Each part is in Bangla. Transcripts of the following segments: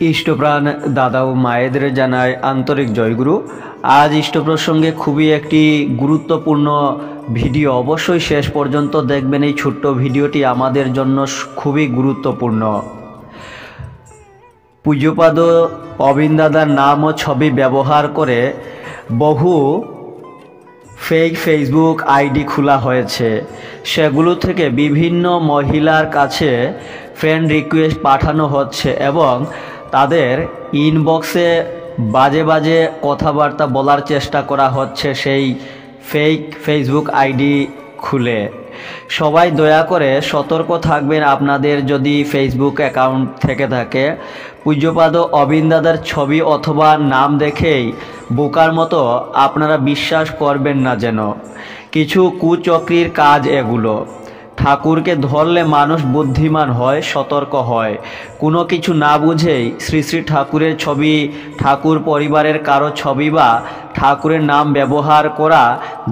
ইষ্টপ্রাণ দাদা ও মায়েদের জানায় আন্তরিক জয়গুরু। আজ ইষ্ট প্রসঙ্গে খুবই একটি গুরুত্বপূর্ণ ভিডিও, অবশ্যই শেষ পর্যন্ত দেখবেন। এই ছোট্ট ভিডিওটি আমাদের জন্য খুবই গুরুত্বপূর্ণ। পূজ্যপাদ অবিন দাদার নাম ও ছবি ব্যবহার করে বহু ফেক ফেসবুক আইডি খোলা হয়েছে। সেগুলো থেকে বিভিন্ন মহিলার কাছে ফ্রেন্ড রিকোয়েস্ট পাঠানো হচ্ছে এবং তাদের ইনবক্সে বাজে বাজে কথাবার্তা বলার চেষ্টা করা হচ্ছে সেই ফেক ফেসবুক আইডি খুলে। সবাই দয়া করে সতর্ক থাকবেন। আপনাদের যদি ফেসবুক অ্যাকাউন্ট থেকে থাকে, পূজ্যপাদ অবিন দাদার ছবি অথবা নাম দেখেই বোকার মতো আপনারা বিশ্বাস করবেন না। যেন কিছু কুচক্রীর কাজ এগুলো। ঠাকুরকে ধরলে মানুষ বুদ্ধিমান হয়, সতর্ক হয়। কোনো কিছু না বুঝেই শ্রী শ্রী ঠাকুরের ছবি, ঠাকুর পরিবারের কারো ছবি বা ঠাকুরের নাম ব্যবহার করা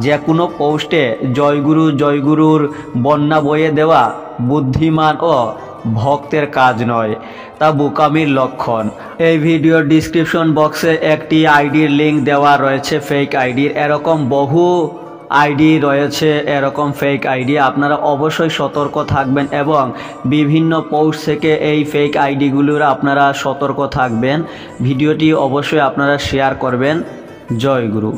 যে কোনো পোস্টে জয়গুরু জয়গুরুর বন্যা বয়ে দেওয়া বুদ্ধিমান ও ভক্তের কাজ নয়, তা বোকামির লক্ষণ। এই ভিডিওর ডিসক্রিপশন বক্সে একটি আইডির লিঙ্ক দেওয়া রয়েছে, ফেক আইডির। এরকম বহু আইডি রয়েছে, এরকম ফেক আইডি। আপনারা অবশ্যই সতর্ক থাকবেন এবং বিভিন্ন পোস্ট থেকে এই ফেক আইডিগুলোর আপনারা সতর্ক থাকবেন। ভিডিওটি অবশ্যই আপনারা শেয়ার করবেন। জয় গুরু।